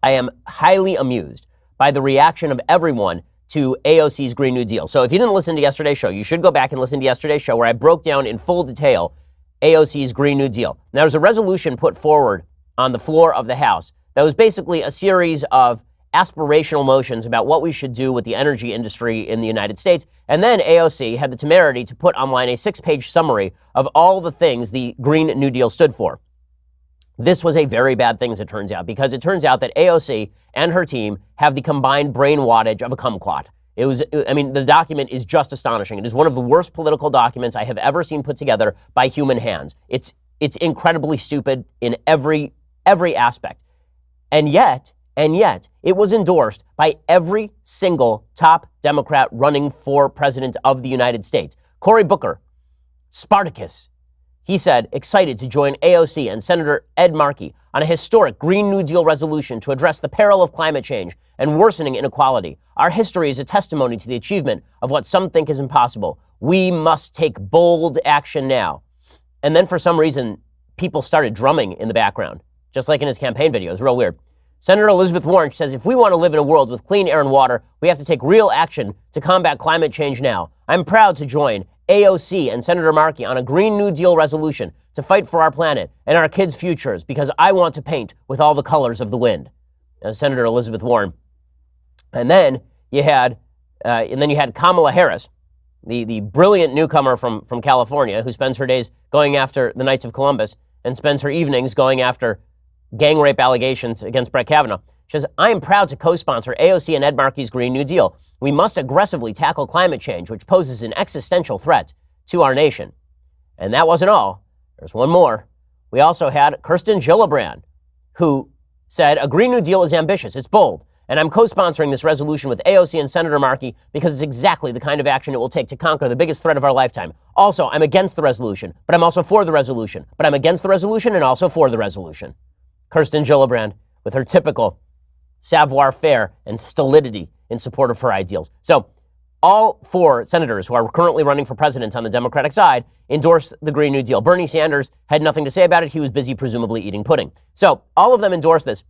I am highly amused by the reaction of everyone to AOC's Green New Deal. So if you didn't listen to yesterday's show, you should go back and listen to yesterday's show where I broke down in full detail AOC's Green New Deal. Now, there was a resolution put forward on the floor of the House that was basically a series of aspirational motions about what we should do with the energy industry in the United States. And then AOC had the temerity to put online a 6-page summary of all the things the Green New Deal stood for. This was a very bad thing, as it turns out, because it turns out that AOC and her team have the combined brain wattage of a kumquat. The document is just astonishing. It is one of the worst political documents I have ever seen put together by human hands. It's incredibly stupid in every aspect. And yet, it was endorsed by every single top Democrat running for president of the United States. Cory Booker, Spartacus, he said, excited to join AOC and Senator Ed Markey on a historic Green New Deal resolution to address the peril of climate change and worsening inequality. Our history is a testimony to the achievement of what some think is impossible. We must take bold action now. And then for some reason, people started drumming in the background, just like in his campaign video. It was real weird. Senator Elizabeth Warren says, if we want to live in a world with clean air and water, we have to take real action to combat climate change now. I'm proud to join AOC and Senator Markey on a Green New Deal resolution to fight for our planet and our kids' futures because I want to paint with all the colors of the wind. Senator Elizabeth Warren. And then you had Kamala Harris, the brilliant newcomer from California who spends her days going after the Knights of Columbus and spends her evenings going after gang rape allegations against Brett Kavanaugh. She says, I am proud to co-sponsor AOC and Ed Markey's Green New Deal. We must aggressively tackle climate change, which poses an existential threat to our nation. And that wasn't all. There's one more. We also had Kirsten Gillibrand, who said, a Green New Deal is ambitious, it's bold, and I'm co-sponsoring this resolution with AOC and Senator Markey because it's exactly the kind of action it will take to conquer the biggest threat of our lifetime. Also, I'm against the resolution, but I'm also for the resolution. But I'm against the resolution and also for the resolution. Kirsten Gillibrand, with her typical savoir-faire and stolidity in support of her ideals. So all 4 senators who are currently running for president on the Democratic side endorse the Green New Deal. Bernie Sanders had nothing to say about it. He was busy presumably eating pudding. So all of them endorse this,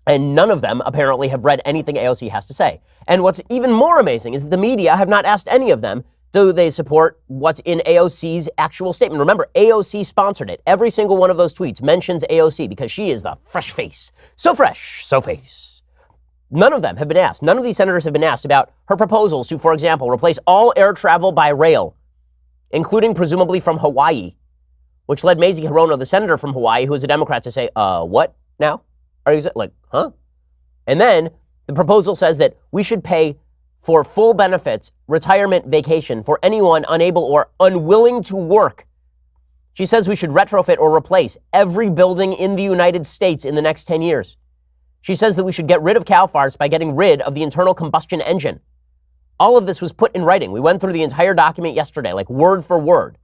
and none of them apparently have read anything AOC has to say. And what's even more amazing is that the media have not asked any of them, do they support what's in AOC's actual statement? Remember, AOC sponsored it. Every single one of those tweets mentions AOC because she is the fresh face. So fresh, so face. None of them have been asked. None of these senators have been asked about her proposals to, for example, replace all air travel by rail, including presumably from Hawaii, which led Mazie Hirono, the senator from Hawaii, who is a Democrat, to say, what now? Are you like, huh? And then the proposal says that we should pay for full benefits, retirement, vacation for anyone unable or unwilling to work. She says we should retrofit or replace every building in the United States in the next 10 years. She says that we should get rid of cow farts by getting rid of the internal combustion engine. All of this was put in writing. We went through the entire document yesterday, like word for word.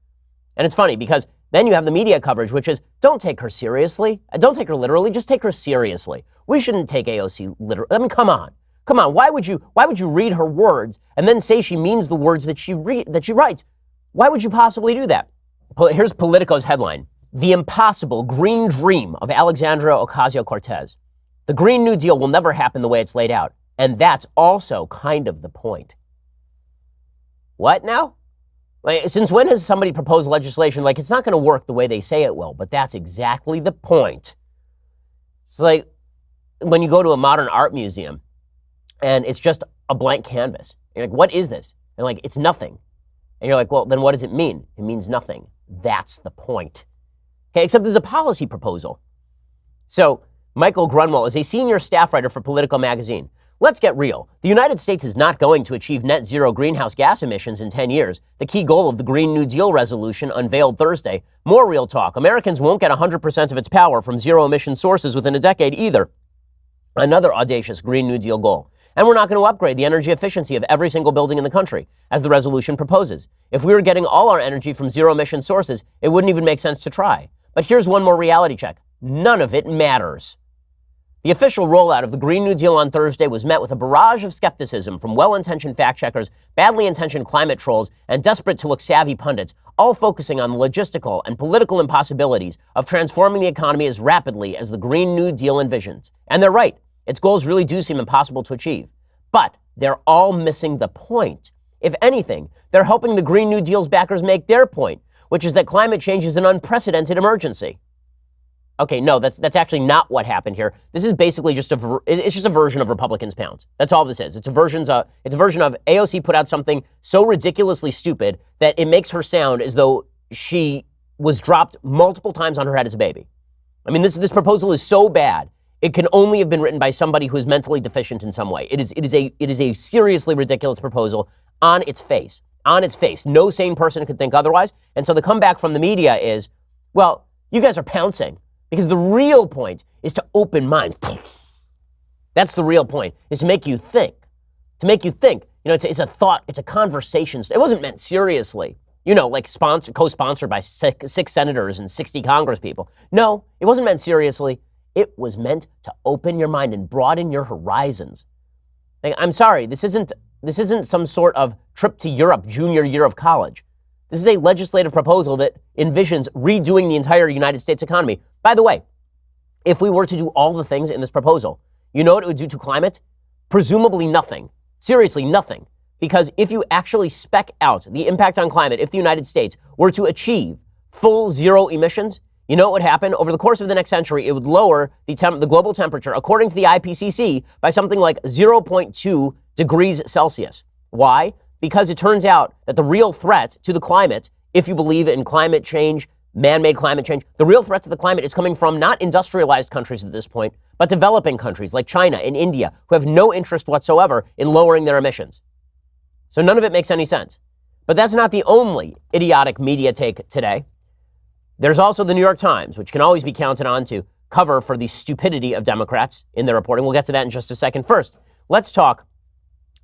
And it's funny because then you have the media coverage, which is, don't take her seriously. Don't take her literally, just take her seriously. We shouldn't take AOC literally. I mean, come on. Come on, why would you read her words and then say she means the words that she writes? Why would you possibly do that? Here's Politico's headline. The impossible green dream of Alexandria Ocasio-Cortez. The Green New Deal will never happen the way it's laid out. And that's also kind of the point. What now? Like, since when has somebody proposed legislation like it's not going to work the way they say it will? But that's exactly the point. It's like when you go to a modern art museum and it's just a blank canvas. You're like, what is this? And like, it's nothing. And you're like, well, then what does it mean? It means nothing. That's the point. Okay, except there's a policy proposal. So Michael Grunwald is a senior staff writer for Politico magazine. Let's get real. The United States is not going to achieve net zero greenhouse gas emissions in 10 years, the key goal of the Green New Deal resolution unveiled Thursday. More real talk. Americans won't get 100% of its power from zero emission sources within a decade either. Another audacious Green New Deal goal. And we're not going to upgrade the energy efficiency of every single building in the country, as the resolution proposes. If we were getting all our energy from zero emission sources, it wouldn't even make sense to try. But here's one more reality check. None of it matters. The official rollout of the Green New Deal on Thursday was met with a barrage of skepticism from well-intentioned fact-checkers, badly intentioned climate trolls, and desperate-to-look savvy pundits, all focusing on the logistical and political impossibilities of transforming the economy as rapidly as the Green New Deal envisions. And they're right. Its goals really do seem impossible to achieve. But they're all missing the point. If anything, they're helping the Green New Deal's backers make their point, which is that climate change is an unprecedented emergency. Okay, no, that's actually not what happened here. This is basically just a version of Republicans' pounds. That's all this is. It's a version of AOC put out something so ridiculously stupid that it makes her sound as though she was dropped multiple times on her head as a baby. I mean, this proposal is so bad, it can only have been written by somebody who is mentally deficient in some way. It is a seriously ridiculous proposal on its face. On its face. No sane person could think otherwise. And so the comeback from the media is, well, you guys are pouncing. Because the real point is to open minds. That's the real point, is to make you think. To make you think. You know, it's a thought, it's a conversation. It wasn't meant seriously. You know, like co-sponsored by six senators and 60 Congress people. No, it wasn't meant seriously. It was meant to open your mind and broaden your horizons. Like, I'm sorry, this isn't some sort of trip to Europe junior year of college. This is a legislative proposal that envisions redoing the entire United States economy. By the way, if we were to do all the things in this proposal, you know what it would do to climate? Presumably nothing. Seriously, nothing. Because if you actually spec out the impact on climate, if the United States were to achieve full zero emissions, you know what would happen? Over the course of the next century, it would lower the global temperature, according to the IPCC, by something like 0.2 degrees Celsius. Why? Because it turns out that the real threat to the climate, if you believe in climate change, man-made climate change, the real threat to the climate is coming from not industrialized countries at this point, but developing countries like China and India, who have no interest whatsoever in lowering their emissions. So none of it makes any sense. But that's not the only idiotic media take today. There's also the New York Times, which can always be counted on to cover for the stupidity of Democrats in their reporting. We'll get to that in just a second. First, let's talk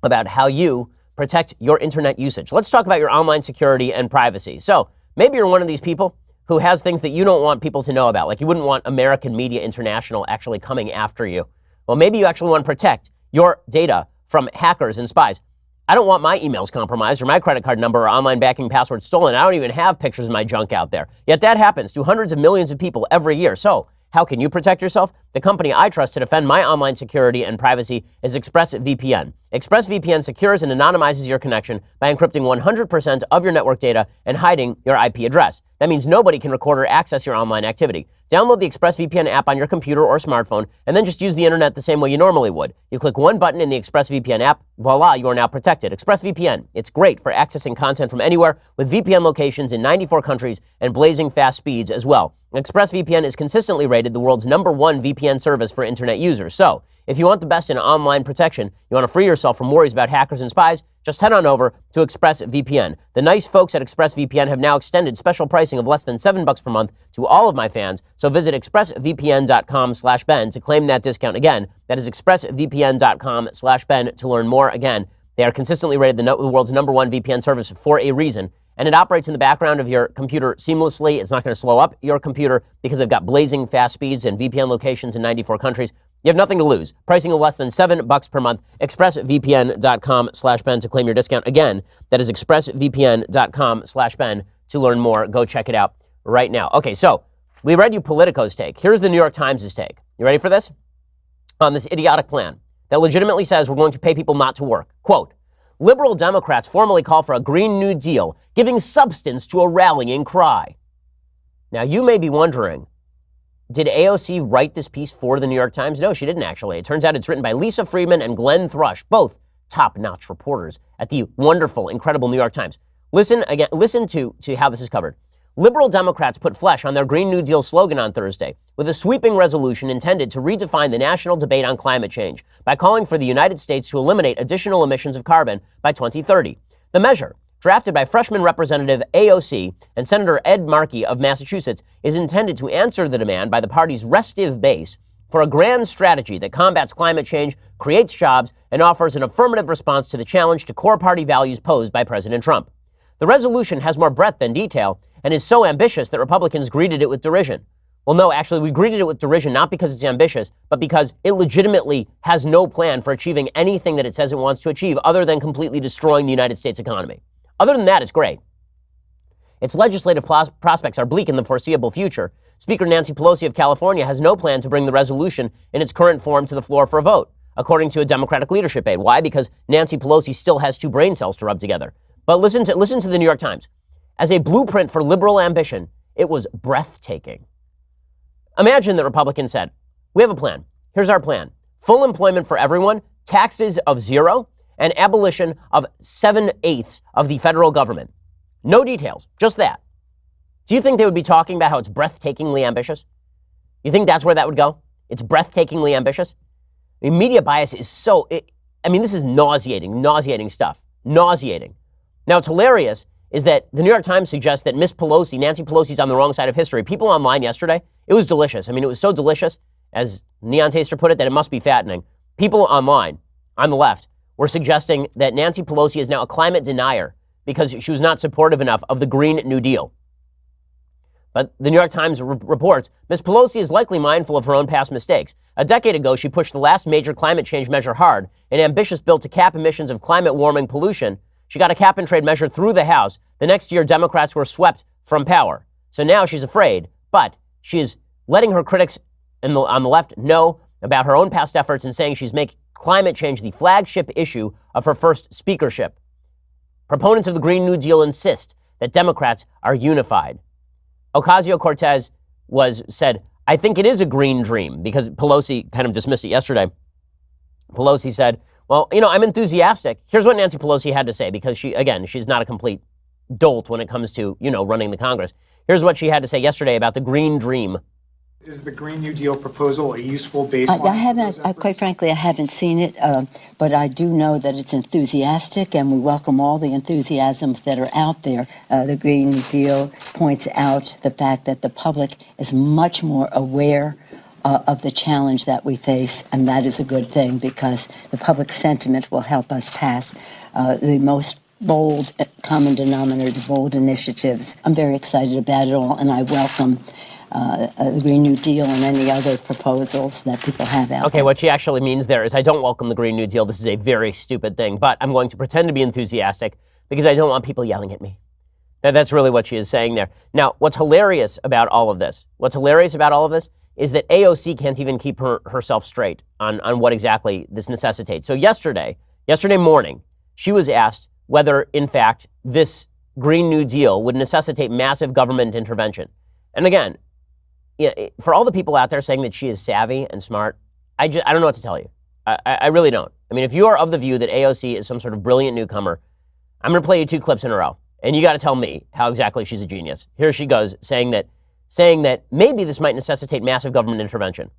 about how you protect your internet usage. Let's talk about your online security and privacy. So maybe you're one of these people who has things that you don't want people to know about, like you wouldn't want American Media International actually coming after you. Well, maybe you actually want to protect your data from hackers and spies. I don't want my emails compromised or my credit card number or online banking password stolen. I don't even have pictures of my junk out there. Yet that happens to hundreds of millions of people every year. So how can you protect yourself? The company I trust to defend my online security and privacy is ExpressVPN. ExpressVPN secures and anonymizes your connection by encrypting 100% of your network data and hiding your IP address. That means nobody can record or access your online activity. Download the ExpressVPN app on your computer or smartphone, and then just use the internet the same way you normally would. You click one button in the ExpressVPN app, voila, you are now protected. ExpressVPN, it's great for accessing content from anywhere with VPN locations in 94 countries and blazing fast speeds as well. ExpressVPN is consistently rated the world's #1 VPN service for internet users. So, if you want the best in online protection, you want to free yourself from worries about hackers and spies, just head on over to ExpressVPN. The nice folks at ExpressVPN have now extended special pricing of less than $7 per month to all of my fans. So visit expressvpn.com/Ben to claim that discount. Again, that is expressvpn.com/Ben to learn more. Again, they are consistently rated the world's #1 VPN service for a reason. And it operates in the background of your computer seamlessly. It's not going to slow up your computer because they've got blazing fast speeds and VPN locations in 94 countries. You have nothing to lose. Pricing of less than $7 per month. ExpressVPN.com/Ben to claim your discount. Again, that is ExpressVPN.com/Ben to learn more. Go check it out right now. Okay, so we read you Politico's take. Here's the New York Times' take. You ready for this? On this idiotic plan that legitimately says we're going to pay people not to work. Quote, liberal Democrats formally call for a Green New Deal, giving substance to a rallying cry. Now, you may be wondering, did AOC write this piece for the New York Times? No, she didn't actually. It turns out it's written by Lisa Friedman and Glenn Thrush, both top-notch reporters at the wonderful, incredible New York Times. Listen to how this is covered. Liberal Democrats put flesh on their Green New Deal slogan on Thursday with a sweeping resolution intended to redefine the national debate on climate change by calling for the United States to eliminate additional emissions of carbon by 2030. The measure, drafted by freshman Representative AOC and Senator Ed Markey of Massachusetts, is intended to answer the demand by the party's restive base for a grand strategy that combats climate change, creates jobs, and offers an affirmative response to the challenge to core party values posed by President Trump. The resolution has more breadth than detail and is so ambitious that Republicans greeted it with derision. Well, no, actually, we greeted it with derision not because it's ambitious, but because it legitimately has no plan for achieving anything that it says it wants to achieve other than completely destroying the United States economy. Other than that, it's great. Its legislative prospects are bleak in the foreseeable future. Speaker Nancy Pelosi of California has no plan to bring the resolution in its current form to the floor for a vote, according to a Democratic leadership aide. Why? Because Nancy Pelosi still has two brain cells to rub together. But listen to the New York Times. As a blueprint for liberal ambition, it was breathtaking. Imagine that Republicans said, we have a plan. Here's our plan. Full employment for everyone, taxes of 0, and abolition of 7/8 of the federal government. No details, just that. Do you think they would be talking about how it's breathtakingly ambitious? You think that's where that would go? It's breathtakingly ambitious? I mean, media bias is this is nauseating stuff. Nauseating. Now, it's hilarious is that the New York Times suggests that Miss Pelosi, Nancy Pelosi's on the wrong side of history. People online yesterday, it was delicious. I mean, it was so delicious, as Neon Taster put it, that it must be fattening. People online, on the left, were suggesting that Nancy Pelosi is now a climate denier because she was not supportive enough of the Green New Deal. But the New York Times reports, Ms. Pelosi is likely mindful of her own past mistakes. A decade ago, she pushed the last major climate change measure hard, an ambitious bill to cap emissions of climate warming pollution. She got a cap and trade measure through the House. The next year, Democrats were swept from power. So now she's afraid, but she is letting her critics on the left know about her own past efforts and saying she's making climate change the flagship issue of her first speakership. Proponents of the Green New Deal insist that Democrats are unified. Ocasio-Cortez said, I think it is a green dream, because Pelosi kind of dismissed it yesterday. Pelosi said, well, I'm enthusiastic. Here's what Nancy Pelosi had to say, because she's not a complete dolt when it comes to, running the Congress. Here's what she had to say yesterday about the green dream. Is the Green New Deal proposal a useful baseline? Quite frankly, I haven't seen it, but I do know that it's enthusiastic, and we welcome all the enthusiasms that are out there. The Green New Deal points out the fact that the public is much more aware of the challenge that we face, and that is a good thing, because the public sentiment will help us pass the most bold common denominator, the bold initiatives. I'm very excited about it all, and I welcome the Green New Deal and any other proposals that people have out there. Okay, what she actually means there is, I don't welcome the Green New Deal. This is a very stupid thing, but I'm going to pretend to be enthusiastic because I don't want people yelling at me. That's really what she is saying there. Now, what's hilarious about all of this is that AOC can't even keep herself straight on what exactly this necessitates. So yesterday morning, she was asked whether, in fact, this Green New Deal would necessitate massive government intervention. And again, for all the people out there saying that she is savvy and smart, I don't know what to tell you. I really don't. I mean, if you are of the view that AOC is some sort of brilliant newcomer, I'm going to play you 2 clips in a row, and you got to tell me how exactly she's a genius. Here she goes, saying that maybe this might necessitate massive government intervention.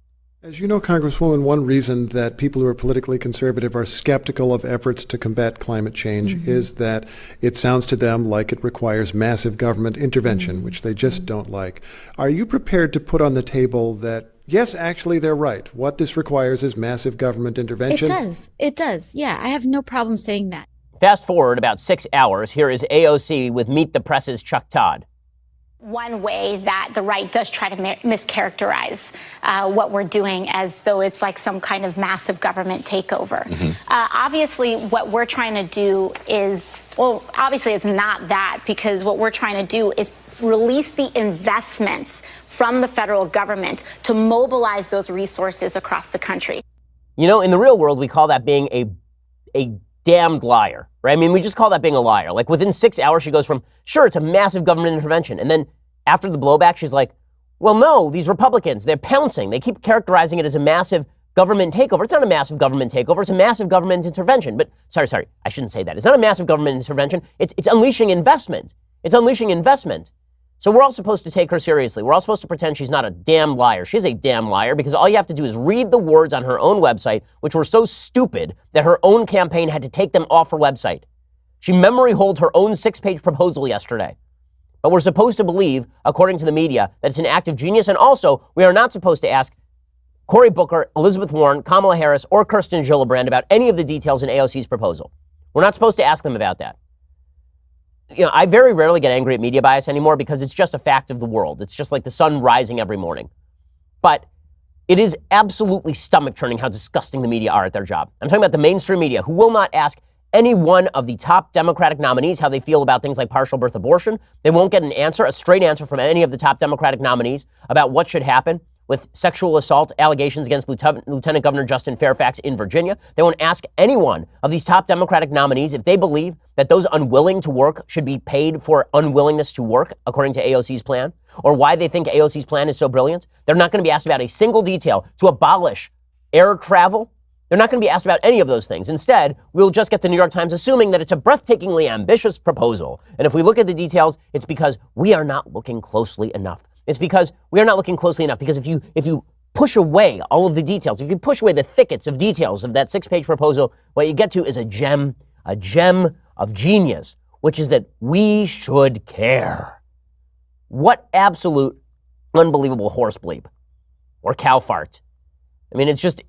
As you know, Congresswoman, one reason that people who are politically conservative are skeptical of efforts to combat climate change is that it sounds to them like it requires massive government intervention, which they just don't like. Are you prepared to put on the table that, yes, actually, they're right. What this requires is massive government intervention? It does. Yeah, I have no problem saying that. Fast forward about 6 hours. Here is AOC with Meet the Press's Chuck Todd. One way that the right does try to mischaracterize what we're doing as though it's like some kind of massive government takeover. Obviously, what we're trying to do is, obviously it's not that, because what we're trying to do is release the investments from the federal government to mobilize those resources across the country. In the real world, we call that being a damned liar, right? I mean, we just call that being a liar. Like, within 6 hours, she goes from, sure, it's a massive government intervention. And then after the blowback, she's like, well, no, these Republicans, they're pouncing. They keep characterizing it as a massive government takeover. It's not a massive government takeover. It's a massive government intervention. But sorry, I shouldn't say that. It's not a massive government intervention. It's unleashing investment. It's unleashing investment. So we're all supposed to take her seriously. We're all supposed to pretend she's not a damn liar. She's a damn liar, because all you have to do is read the words on her own website, which were so stupid that her own campaign had to take them off her website. She memory holed her own 6-page proposal yesterday. But we're supposed to believe, according to the media, that it's an act of genius. And also, we are not supposed to ask Cory Booker, Elizabeth Warren, Kamala Harris, or Kirsten Gillibrand about any of the details in AOC's proposal. We're not supposed to ask them about that. I very rarely get angry at media bias anymore, because it's just a fact of the world. It's just like the sun rising every morning. But it is absolutely stomach-churning how disgusting the media are at their job. I'm talking about the mainstream media, who will not ask any one of the top Democratic nominees how they feel about things like partial birth abortion. They won't get an answer, a straight answer from any of the top Democratic nominees about what should happen with sexual assault allegations against Lieutenant Governor Justin Fairfax in Virginia. They won't ask any one of these top Democratic nominees if they believe that those unwilling to work should be paid for unwillingness to work, according to AOC's plan, or why they think AOC's plan is so brilliant. They're not going to be asked about a single detail to abolish air travel. They're not going to be asked about any of those things. Instead, we'll just get the New York Times assuming that it's a breathtakingly ambitious proposal. And if we look at the details, it's because we are not looking closely enough. It's because we are not looking closely enough. Because if you push away all of the details, if you push away the thickets of details of that 6-page proposal, what you get to is a gem of genius, which is that we should care. What absolute unbelievable horse bleep or cow fart. I mean, it's just...